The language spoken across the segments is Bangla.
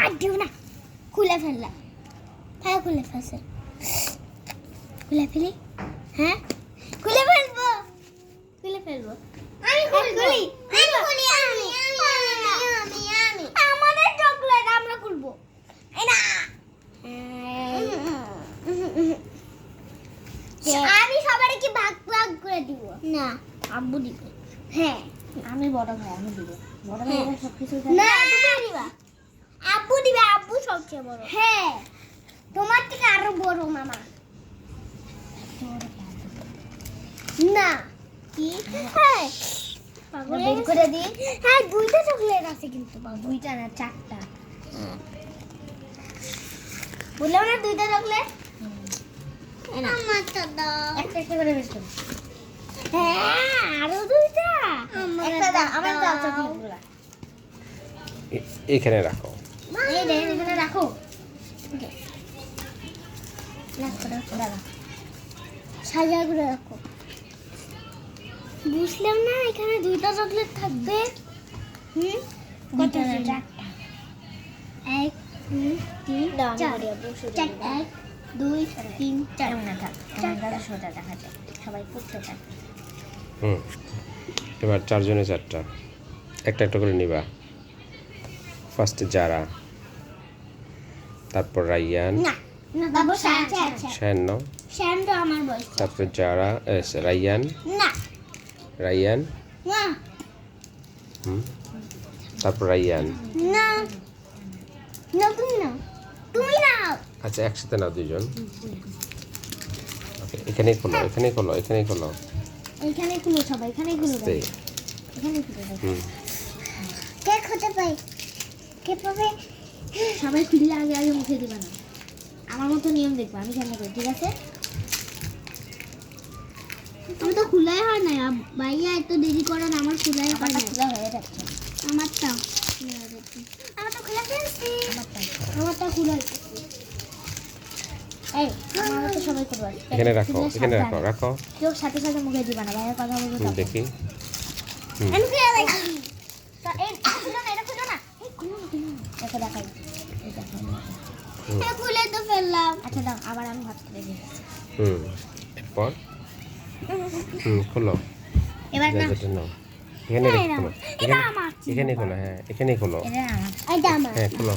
আর দিও না, খুলে ফেললাম। হ্যাঁ খুলে ফেলছে, খুলে ফেলি। হ্যাঁ খুলে ফেলবো, খুলে ফেলবো। আমি খুলি, আমি খুলি, আমি আমাদের চকলেট আমরা খুলবো। এই না, আমি সবারই কি ভাগ ভাগ করে দিব? না, আব্বু দিবে। হ্যাঁ আমি বড় ভাই, আমি দিব। বড় ভাই সবকিছু না, তুমি দিবা। আব্বু দিবে, আব্বু সবচেয়ে বড়। হ্যাঁ, তোমার থেকে আরো বড় মামা। না কি? হ্যাঁ বের করে দিই। হ্যাঁ দুইটা চকলেট আছে কিন্তু, দুইটা না চারটা। বললাম না দুইটা চকলেট। আমারটা দাও, একটা একটা করে বের করো। হ্যাঁ আরো দুইটা। একটা দাও, আমার দাও চকলেটগুলো। এখানে রাখো। এই দেন, এখানে রাখো। দাদা সাজা করে রাখো। বুঝলাম না, এখানে দুইটা চকলেট থাকবে। কত? চারটা। 1 2 3 4। 1 2 3 4। এমন না থাক, এমন সোজা দেখা যায়, সবাই খুব সোজা। এবার 4 জনে 4টা, একটা একটা করে নিবা। ফার্স্টে যারা, তারপর রাইয়ান, না না বাবু আচ্ছা শায়ান নাও, শ্যাম তো আমার বয়স। তারপর যারা, রাইয়ান, না রাইয়ান, না তারপর রাইয়ান। না না তুমি নাও, তুমি নাও। আচ্ছা একসাথে নাও দুজন। ওকে, এখানেই খোলো, এখানেই খোলো, এখানেই খোলো। এখানে খুলো সবাই, এখানে খুলো। আস্তে। এখানে খুলো। হুম। কে খেতে পাই? কে পাবে? সবাই খুললে আগে আগে মুখে দিবা না, আমার মতো নিয়ম দেখবা, আমি কেমন করি, ঠিক আছে? আমি তো খোলাই হয় না, ভাইয়া এত দেরি করেন, আমার খোলাই হয় আমারটা না। খোলা হয়ে যাচ্ছে। আমারটা আমার তো খোলা ফেলছি, আমারটা খোলা হয়েছে। এই আমার তো সবাই করবো। এখানে রাখো, এখানে রাখো, রাখো। কেউ সাথে সাথে মুখে দিবা না, ভাইয়ের কথা বলবো তখন। দেখি। আমি খুলে রাখি। এই খুলো না, এটা খুলো না, এই খুলো না, খুলো না। দেখো দেখাই, এই দেখো। হ্যাঁ খুলে তো ফেললাম। আচ্ছা দাও, আবার আমি ভাত করে দিই। এরপর খোলো। এবার না, যেটা নাও, এখানে খোলো, এটা আমার। এখানে খোলো, হ্যাঁ এখানে খোলো, এটা আমার। এটা আমার। হ্যাঁ খোলো।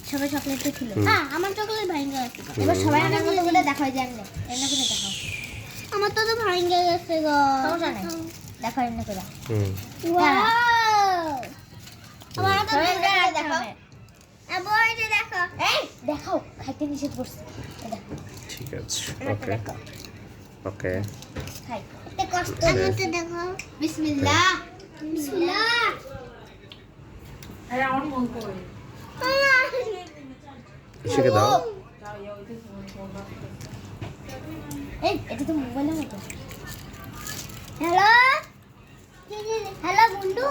সবাই চকলেটটা খুলো। আমার চকলেট ভাঙে গেছে। এবার সবাই আমার মতো বলে দেখাই যে এমনি এমনি করে দেখাও। আমার তো ভাঙে গেছে গো। সমস্যা নাই, দেখো এমনি করে। ওয়াও, আমার তো সবাই ভেঙে এমনি করে গেছে। দেখাও। আবু এটা দেখো। এই দেখাও, খাইতে নিষেধ করছে। এই দেখো, ঠিক আছে, আমারটা ওকে দেখো, ওকে। খাই। এটা কষ্ট। আমারটা দেখো। বিসমিল্লাহ। বিসমিল্লাহ। আরে আমার মন করে শিখে দাও। এই এটা তো মোবাইলের মতো। হ্যালো, হ্যালো বন্ধু,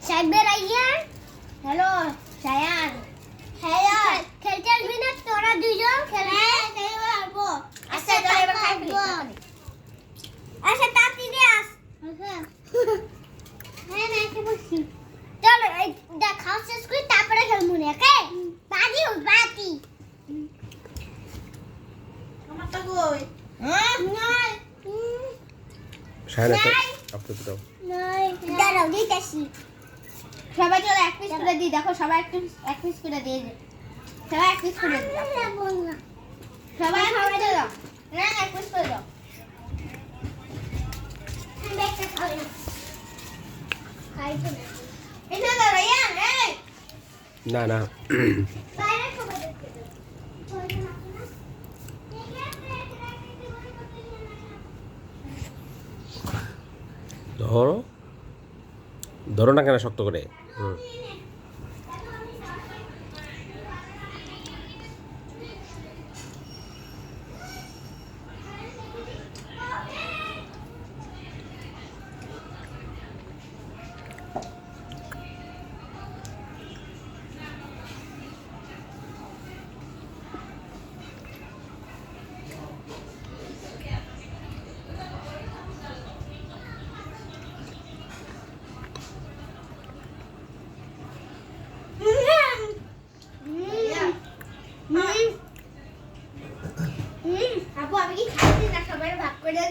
সাইবের আইয়া। হ্যালো শায়ান, হ্যালো, খেলতে আসবি না তোরা দুইজন? খেলতে আসবো। আচ্ছা চল এবার খাই ফেলি। আচ্ছা তাড়াতাড়ি আস। হ্যাঁ না খেয়ে বসছি। চলো এই খাওয়া শেষ করি, তারপরে খেলবো না, ওকে? বাজি বাজি। আমারটা কই নয় শায়না তো আপনি তো দাও। নয়, দাঁড়াও দিতেছি। সবাই চলো এক পিস করে দিই, দেখো সবাই এক পিস করে দিয়ে দে। সবাই এক পিস করে দিই, সবাই খাওয়া দাও না, এক পিস করে দাও। আমি একটা খাই না, খাই তো না। এটা দাও রায়ান, এই না না, বাইরে খাবার দেখতে দাও। ধরো, ধরো না কেন শক্ত করে।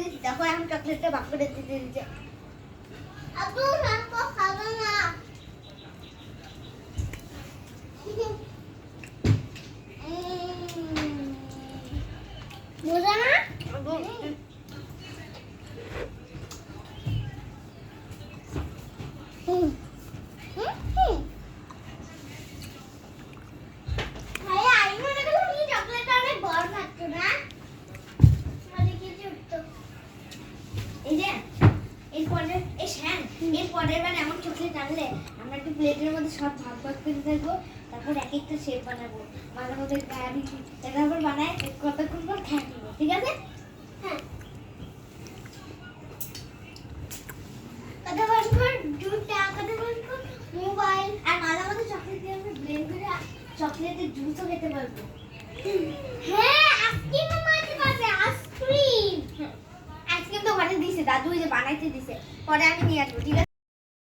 দিচ্ছি, দেখো এখন চকলেটটা ভাগ করে দিতে দিতে। আব্বু রাখো খাবো না মজা না হুম হুম হুম ভাইয়া আমি মনে করলাম কি চকলেটটা অনেক বড় থাকতো না মানে কি উঠতো এই যে এরপরে এই শ্যাম এরপরের বার এমন চকলেট আনলে আমরা একটা প্লেটের মধ্যে সব ভাগ ভাগ করে দেবো, তারপর এক একটা শেপ বানাবো, মাঝে মধ্যে গাড়ি তারপর বানায় কতক্ষণ পর খাই নেবো, ঠিক আছে? হ্যাঁ কথা বলবো দুটা কথা বলবো মোবাইল আর মাঝে মধ্যে চকলেট দিয়ে আমরা ব্লেন্ড করে চকলেটের জুসও খেতে পারবো। হ্যাঁ আইসক্রিম বানাতে পারবে আইসক্রিম আইসক্রিম তো ঘরে দিছে, দাদু ওই যে বানাইতে দিছে, পরে আমি নিয়ে আসবো, ঠিক আছে?